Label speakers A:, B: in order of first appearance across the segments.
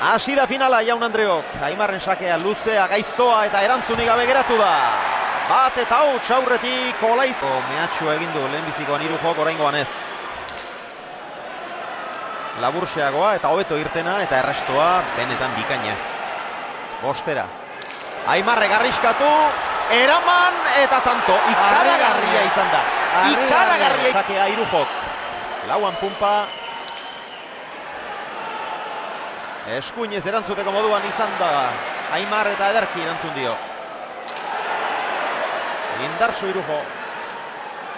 A: Hasi da finala, Jaun Andreok. Aimarren sakea luzea, gaiztoa eta erantzunik gabe geratu da. Bat eta huts aurretik Olaiz. Mehatxua egin du lehenbizikoan Irujok, oraingoan ez. Laburxeagoa eta hobeto irtena eta errestoa benetan bikaina. Bostera. Aimarre garriskatu, eraman eta tanto. Ikaragarria izan da. Ikaragarria. Sakea Irujok. Lauan pumpa. Eskuinez erantzuteko moduan izan da. Aimar eta ederki erantzun dio. Indartsu Irujo.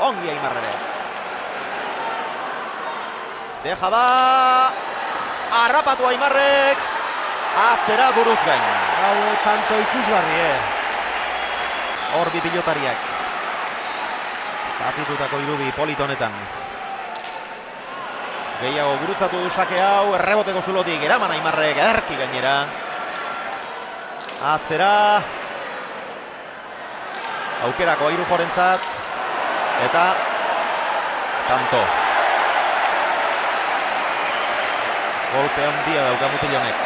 A: Ongi Aimar ere. Deja da. Arrapatu Aimarrek. Atzera buruz gain.
B: Hau tanto ikusgarri,
A: Hor bi pilotariak. Zatitutako irudi politonetan. Gehiago gurutzatu du sake hau, erreboteko zulotik eraman Aimarrek, ederki gainera. Atzera. Aukerako Irujorentzat. Eta tanto. Golpe handia dauka mutil honek.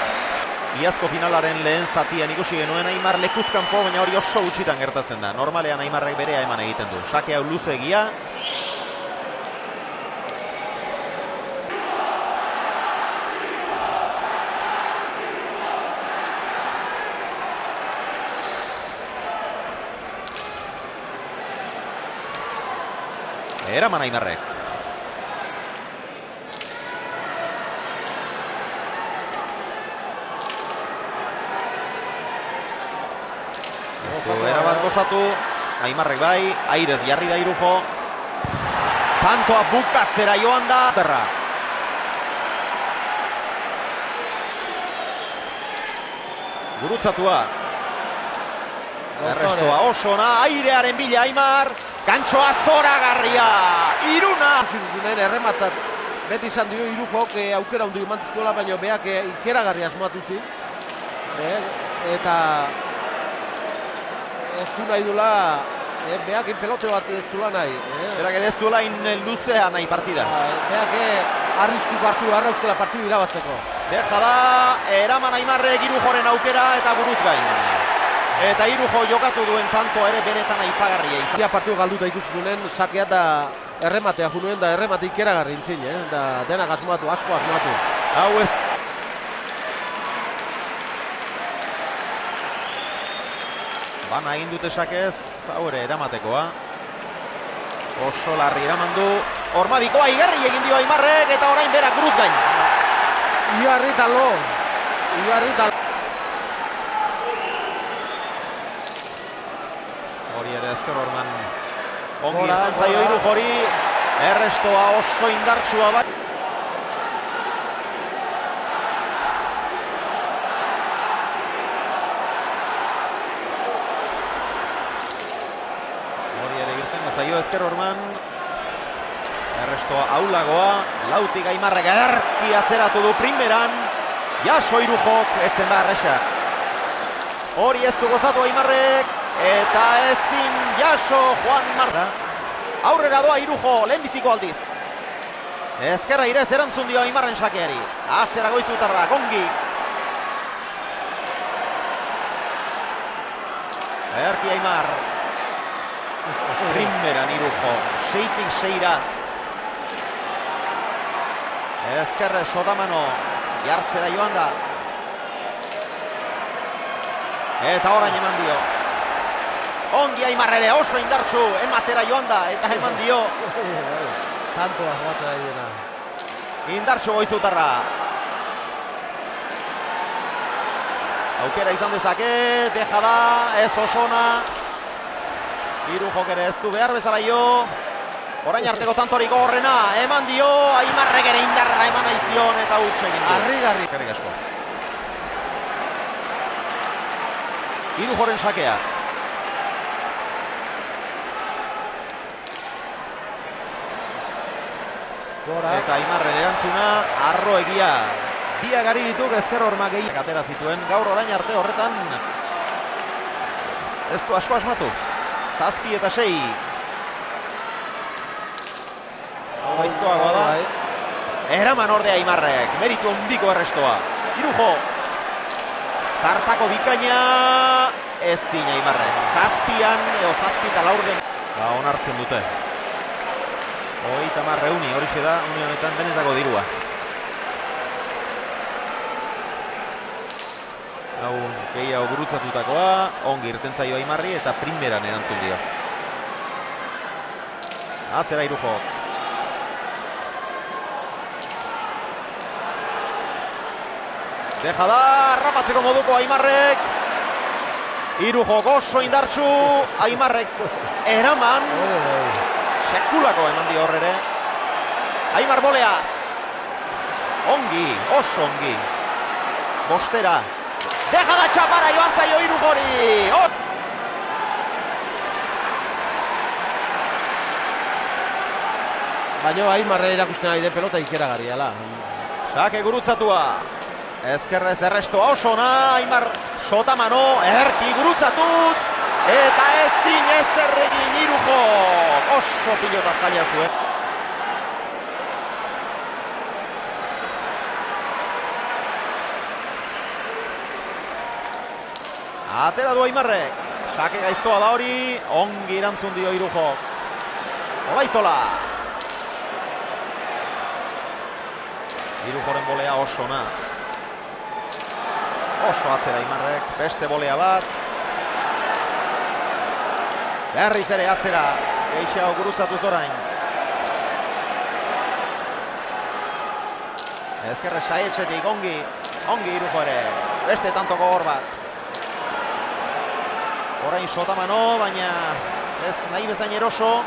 A: Iazko finalaren lehen zatian ikusi genuen Aimar lekuzkanpo, baina hori oso gutxitan gertatzen da. Normalean Aimarrek berea eman egiten du. Sake hau luzeegia. Eraman Aimarrek. Erabat gozatu. Aimarrek bai. Airez jarri da Irujo. Tantoa bukatzera joan da. Terra. Gurutzatua. Errestoa osona. Airearen bila Aimar. Gantxoa zoragarria, Iruna!
B: Errematat beti izan dio Irujok aukera hundu imantzizkola, baina beak ikeragarri asmatu zin. Eta ez du nahi dula, beak pelote bat ez dula nahi.
A: Berak ere ez duela luzea nahi partida.
B: Beak arrisku partidu, arrauzkela partidu irabazteko.
A: Deja da, eraman Aimarrek Irujoren aukera eta buruz gain. Eta Irujo jokatu duen tanto ere benetan aipagarria izan.
B: Partidu galduta ikusi duen, sakea da errematea junuen, da erremate ikeragarri intzin, da denak asmatu, asko asmatu.
A: Hau ez. Bana egin dute sakez, hau ere eramatekoa. Oso larri eraman du. Ormabikoa igarri egin dio Aimarrek eta orain berak buruz gain.
B: Igarri talo.
A: Hori ere ezker orman ongi irten zaio Irujori. Errestoa oso indartsua bai. Hori ere irten zaio ezker orman. Errestoa aulagoa. Lautik Aimarrek erki atzeratu du primeran. Jaso Irujok etzen da erresa. Hori ez du gozatu Aimarrek. Eta ezin jaso Juan Marta. Aurrera doa Irujo, lehenbiziko aldiz. Ezkerra irez erantzun dio Aimarren sakeari. Atzera goizutarra, gongi. Erki Aimar. Primeran Irujo, seitik seira. Ezkerre sotamano, jartzera joan da. Eta orain eman dio. Ongi Aimar ere oso indartsu, ematera joan da, eta eman dio.
B: Tantoa joatzera idena.
A: Indartsu goizutarra. Aukera izan dezake, deja da, ez osona. Irujok ere ez du behar bezala jo. Orain arteko tantoriko horrena, eman dio, Aimarrek ere indarra eman aizion eta huts egin du.
B: Arri-garri.
A: Kerrik asko. Irujoren sakea. Eta Aimarren erantzuna, arro egia. Biagari dituk ezker hormak gehiak atera zituen. Gaur orain arte horretan ez du asko asmatu. 7 eta 6. Gaiztoagoa da. Eraman ordea Aimarrek, meritu hondiko errestoa. Irujo, Zartako bikaina, ez zine Aimarrek. Zazpian, edo zazpita laurden. Onartzen dute. 30 reuni, horixe da, une honetan benetako dirua. Hau, gehiago gurutzatutakoa, ongi irten zaio Aimarri eta primeran erantzun dio. Atzera Irujok. Deja da, rapatzeko moduko Aimarrek. Irujok oso indartsu, Aimarrek eraman. Sekulako eman dio horrere. Aimar boleaz. Ongi, oso ongi. Bostera. Deja da txapara joan zaio Irujori.
B: Baina Aimarre erakusten ari den pelota ikeragarriala.
A: Sake gurutzatua. Ezkerrez errestoa oso na. Aimar sotamano. Erki gurutzatuz. Eta ezin ezerregin Irujok. Oso pilota zaila zuen. Atera du Aimarrek. Sake gaiztoa da hori. Ongi erantzun dio Irujok. Olaizola. Irujoren bolea oso na. Oso atzera Aimarrek. Beste bolea bat. Berriz ere atzera. Geixago gurutzatuz orain. Ezkerre saetxetik ongi. Ongi Irujo ere. Beste tantoko hor bat. Orain sotamano, baina ez nahi bezain eroso.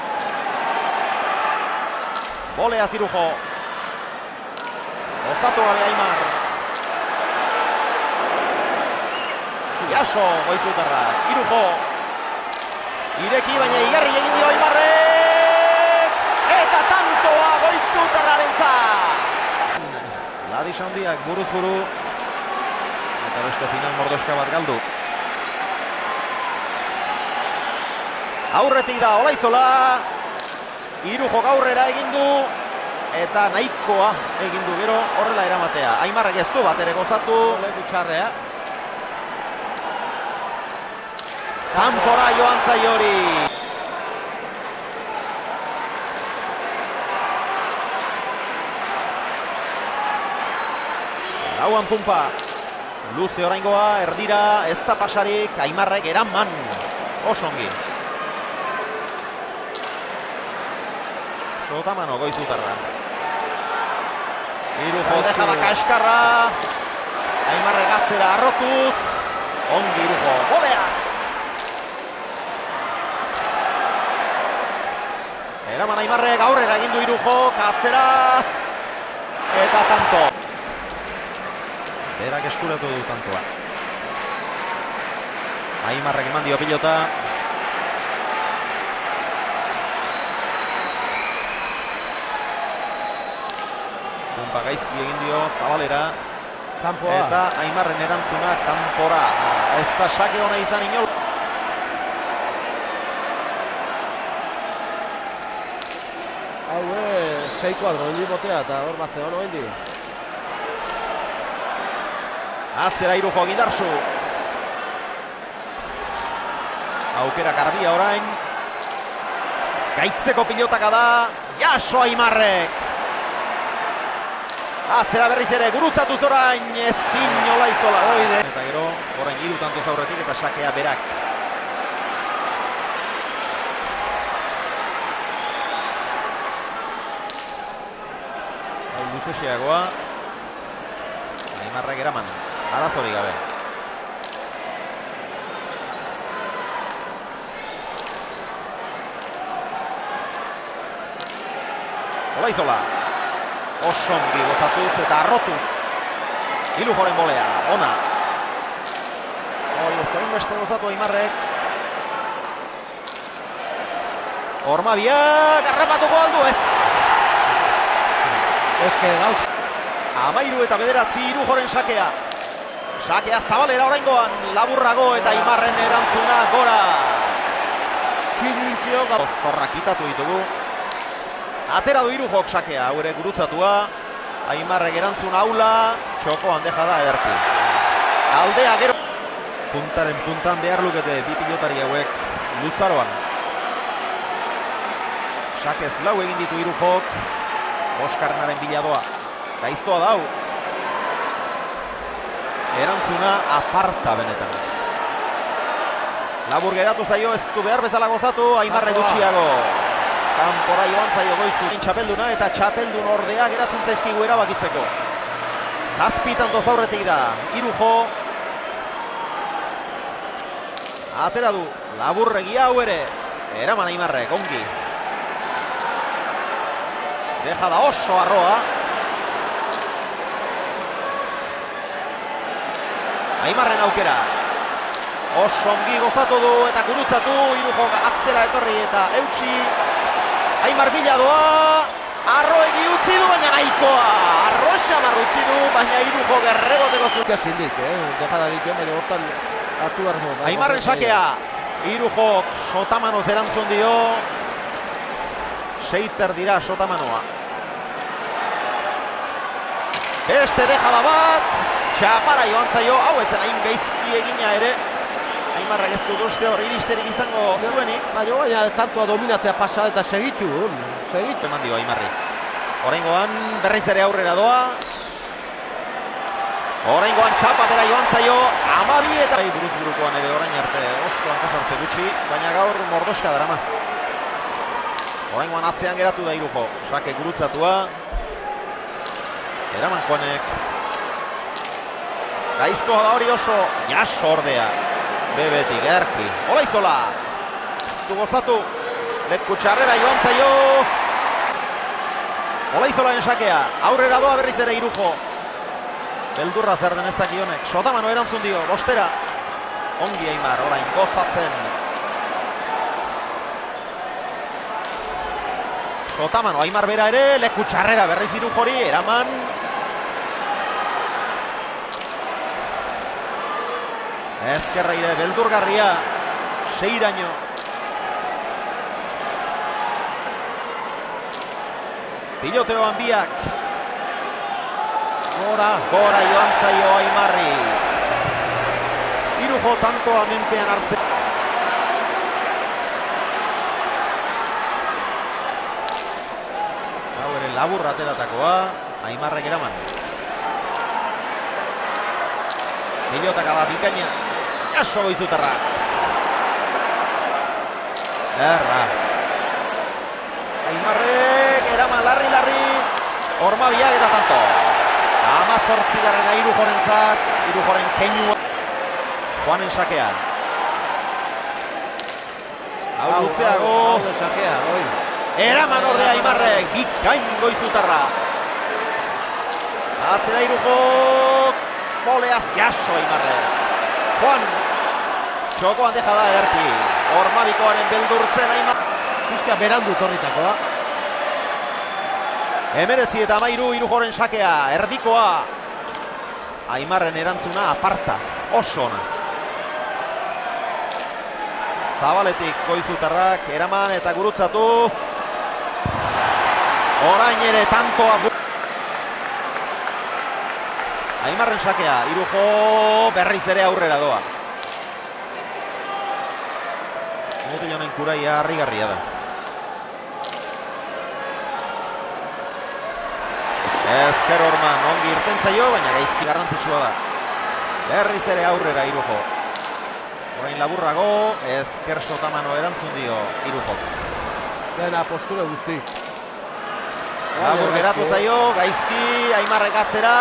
A: Boleaz Irujo. Osatu gabe Aimar. Jaso goizutarra. Irujo. Ireki baina igarri egin dio Aimarrek. Eta tantoa goizutarrarentzat. Ladis handiak buruz buru. Eta beste final mordoska bat galdu. Aurretik da Olaizola. Irujok aurrera egin du. Eta nahikoa egin du gero horrela eramatea. Aimarrek ez du bat ere gozatu.
B: Txarrea.
A: Kanpora joan zaio hori. Lauan pumpa. Luze oraingoa, erdira, ez da pasarik. Aimarrek eraman. Oso ongi. Sotamano goizutarra. Irujo deja da kaskarra. Aimarrek atzera arrotuz. Ongi Irujo. Boleaz. Eraman Aimarrek aurrera egin du Irujok. Atzera. Eta tanto. Berak eskuratu du tantoa. Aimarrek eman dio pilota. Gaizki egin dio Zabalera.
B: Kanpoa.
A: Eta Aimarren erantzuna kanpora. Ez da sake hona izan inol.
B: Hau, 6 kuadro, hendi botea eta hor bat zegoen hendi.
A: Atzera Irujo gidarsu. Aukera garbia orain. Gaitzeko pilotaka da. Jaso Aimarrek. Atzera berriz ere gurutzatuz orain ezin Olaizola. Eta gero orain 3 tantoz aurretik eta sakea berak. Hau luzesiagoa. Aimarrek eraman. Arazorik gabe. Olaizola. Osongi gozatuz eta arrotuz. Irujoren bolea, ona. Hori ez da beste gozatu Aimarrek. Ormabiak, arrapatuko aldu ez.
B: Eske gauz.
A: 13 eta 9 Irujoren sakea. Sakea Zabalera oraingoan, laburrago eta Aimarren erantzuna gora.
B: Kibiltzio.
A: Zorra kitatu ditugu. Atera du Irujok sakea, hau ere gurutzatua. Aimarrek erantzun aula, txokoan deja da ederki. Aldea gero. puntaren puntan behar lukete bi pilotari hauek luzaroan. Sakez lau egin ditu Irujok, Oskarnaren biladoa. Gaiztoa dau. Erantzuna aparta benetan. Labur geratu zaio, ez du behar bezala gozatu, Aimarre gutxiago. Kanpora joan zaio Goizu txapelduna eta txapeldun ordea geratzen zaizkigu erabakitzeko. Zazpitan dozaurretik da, Irujo. Atera du, laburregia hau ere. Eraman Aimarrek, ongi. Deja da oso arroa. Aimarren aukera. Oso ongi gozatu du eta gurutzatu. Irujo atzera etorri eta eutsi. Aimar biladoa. Arroegi utzi du, baina nahikoa. Arro xamar utzi du, baina Irujo gerregoteko zu.
B: Zindik, deja da ditu, baina hortan hartu behar zuen.
A: Aimarren sakea. Irujok Sotamanoz erantzun dio. Seiter dira Sotamanoa. Beste deja da bat. Txapara joan zaio. Hau etzen hain gaizki egina ere. Aimarrak ez dut uste hor iristerik izango zuenik.
B: Baina tantoa dominatzea pasa eta segitu.
A: Eman dio Aimarri. Oraingoan berriz ere aurrera doa. Oraingoan txapa bera joan zaio. Amabi eta buruz burukoan ere orain arte oso hankasartze gutxi. Baina gaur mordoska darama. Oraingoan atzean geratu da Irujo. Sake gurutzatua. Eraman konek. Gaiztoa da hori oso. Jaso ordea. Bebetik, erki. Olaizola. Du gozatu. Leku txarrera joan zaio. Olaizolaren sakea. Aurrera doa berriz ere Irujo. Beldurra zer den ez dakionek. Sotamano erantzun dio. Bostera. Ongi Aimar. Orain gozatzen. Sotamano. Aimar bera ere. Leku txarrera berriz Irujori. Eraman. Ezkerra ire, beldurgarria, seiraino. Piloteoan biak. Gora joan zaio Aimarri. Irujo tantoa menpean hartzen. Hau ere labur ateratakoa, Aimarrek eraman. Pilotaka da bikaina. Jaso Goizutarra. Erra. Aimarrek eraman larri. Ormabiak eta tanto. 18. Irujorentzat. Irujoren keinua. Juanen sakea. Hau luzeago. Eraman ordea Aimarrek. Bikain Goizutarra. Atzera Irujok. Boleaz jaso Aimarrek. Juan. Txokoan deja da erki. Ormabikoaren beldurtzen Aimar.
B: Pizka berandu torritako da.
A: 19 eta 13 Irujoren sakea. Erdikoa. Aimarren erantzuna aparta. Oso ona. Zabaletik Goizutarrak eraman eta gurutzatu. Orain ere tantoa. Aimarren sakea, Irujo berriz ere aurrera doa. Motu jonen kuraia harrigarria da. Ezker Orman ongi irten zaio, baina gaizki garrantzitsua da. Berriz ere aurrera Irujo. Orain laburrago, Ezker Sotamano erantzun dio Irujo.
B: Dena postura guzti.
A: Labur geratu zaio, gaizki, Aimarrek atzera.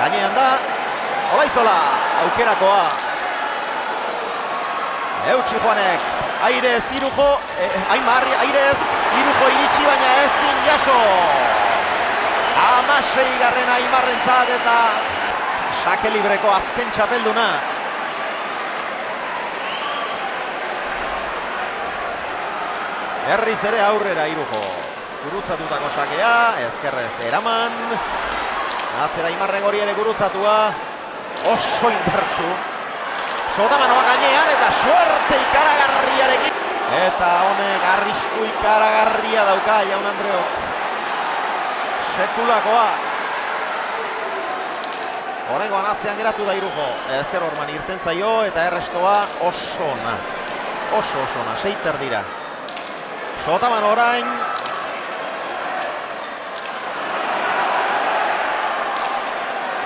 A: Gainean da, Olaizola, aukerakoa. Eutsi Juanek, airez Irujo, Aimar, airez, Irujo iritsi baina ezin jaso. 16. Aimarrentzat eta sake libreko azken txapelduna. Berriz ere aurrera Irujo. Gurutzatutako sakea, ezkerrez eraman. Atzera Aimarren hori ere gurutzatua. Oso indartsu. Sotamanoa gainean eta suerte ikaragarriarekin. Eta honek arrisku ikaragarria dauka Jaun Andreok. Sekulakoa. Oraingoan atzean geratu da Irujo. Ezker Horman irten zaio eta errestoa oso ona. Oso ona, 6 dira. Sotaman orain.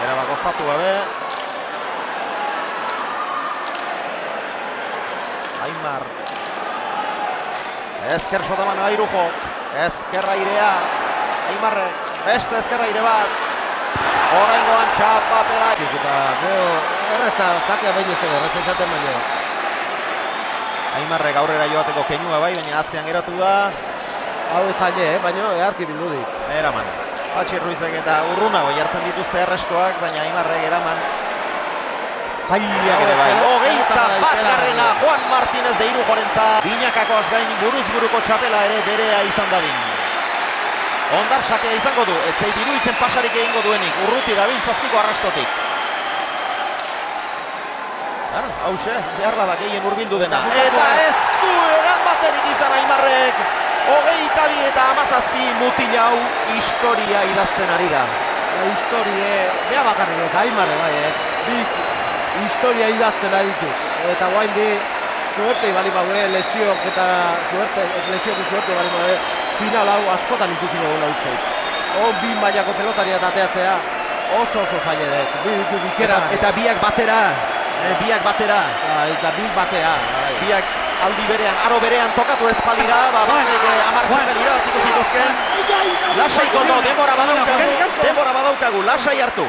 A: Era gozatu gabe. Aimar. Ezker Sotaman Irujo. Ezker airea. Aimarre. Beste ezker aire bat. Oraingoan txapapera.
B: Eta gero erreza zakea baino ez da erreza izaten baino.
A: Aimarrek aurrera joateko keinua bai, baina atzean geratu da.
B: Hau ez aile, baino eharki bildudik.
A: Eraman. Patxi Ruizek eta urrunago jartzen dituzte errestoak, baina Aimarrek eraman. Zailak ere bai. Hogeita batgarrena Juan Martínez de Irujorentzat. Binakakoaz gain buruz buruko txapela ere berea izan dadin. Ondar sakea izango du, ez zait iruditzen pasarik egingo duenik, urruti dabil zazpiko arrastotik. Hauxe, behar bada gehien urbildu dena. Eta ez du eranbaterik izan Aimarrek. 22 eta 17 mutil hau historia idazten ari da.
B: Historie, bea bakarrik ez, Aimarre bai, Bik historia idazten ari ditu. Eta guain di, suerte bali baue, lesiok eta suerte bali baue. Final hau askotan ikusi dugula uste. Bi mailako pelotaria ateatzea oso zaila da. Bi ditu bikera.
A: Eta biak batera.
B: Eta bi batea.
A: Biak aldi berean, aro berean tokatu ez palira. Amartzen irabaziko zituzken. Lasai Koldo, denbora badaukagu. Lasai hartu.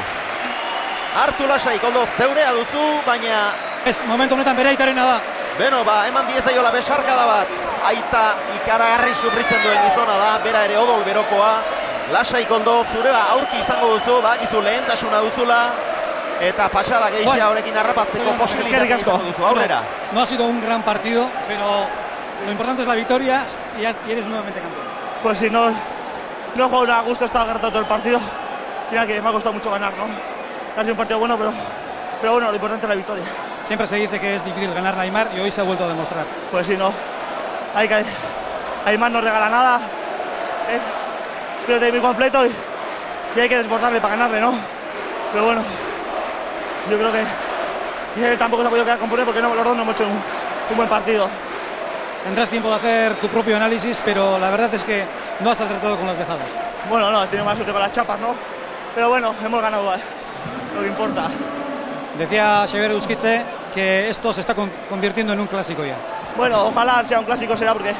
A: Hartu lasai Koldo, zeurea duzu, baina...
C: Ez, momentu honetan bere aitarena da.
A: Beno, eman diezaiola besarkada bat. Aita ikaragarri sufritzen duen gizona da, bera ere odol berokoa. Lasai Koldo, zure aurki izango duzu, gizu lehentasuna duzula. Eta pasada gehixea horrekin harrapatzeko posibilitatea izango duzu, aurrera.
C: No ha sido un gran partido, pero lo importante es la victoria y eres nuevamente campeón.
D: Pues si no he jugado a gusto, estaba agarrado todo el partido. Mira que me ha costado mucho ganar, ¿no? Ha sido un partido bueno, pero bueno, lo importante es la victoria.
C: Siempre se dice que es difícil ganar a Aimar y hoy se ha vuelto a demostrar.
D: Pues sí, no. Aimar no regala nada. Pero de muy completo y hay que desbordarle para ganarle, ¿no? Pero bueno, yo creo que tampoco se ha podido quedar con porque los dos no hemos hecho un buen partido.
C: Tendrás tiempo de hacer tu propio análisis, pero la verdad es que no has acertado con las dejadas.
D: Bueno, no, he tenido más suerte con las chapas, ¿no? Pero bueno, hemos ganado lo que importa.
C: Decía Xavier Euskitze que esto se está convirtiendo en un clásico ya.
D: Bueno, ojalá sea un clásico, será porque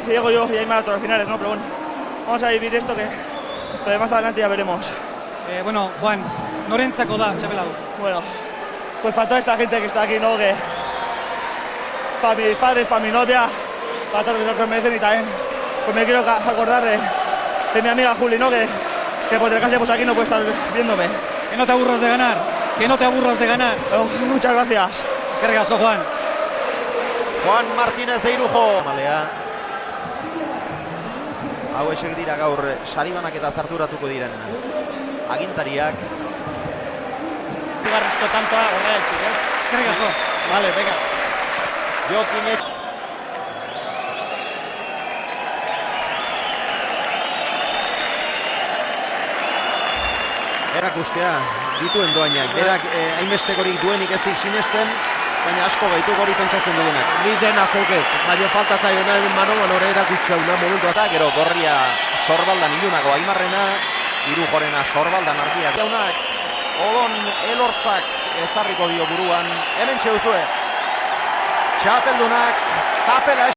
D: llego yo y Aimar a todos los finales, ¿no? Pero bueno, vamos a vivir esto que más adelante ya veremos.
C: Bueno, Juan, norentzako da txapela hau.
D: Bueno, pues para toda esta gente que está aquí, ¿no? Que para mis padres, para mi novia, para todos los que me merecen y también pues me quiero acordar de mi amiga Juli, ¿no? Que por desgracia pues aquí no puede estar viéndome.
C: Que no te aburras de ganar, que no te aburras de ganar.
D: Pero, muchas gracias.
C: Eskerrik asko, Juan.
A: Juan Martínez de Irujo. Malea. Hau esek dira gaur saribanak eta zarturatuko diren agintariak.
B: Garrizko tantoa horretik,
C: Eskerrik asko.
B: Vale, venga.
A: Jokinek. Erakustea dituen doainak. Berak hainbestekorik duenik ez dik sinesten, baina asko gaitu gori pentsatzen dugunak.
B: Ni dena zeuket, baina falta zaiona Manoan hori erakustea una momentu.
A: Eta gero gorria sorbaldan ilunako Aimarrena, Irujorena sorbaldan argiak. Jaunak, odon elortzak ezarriko dio buruan. Hemen txeuzue. Txapeldunak, zapela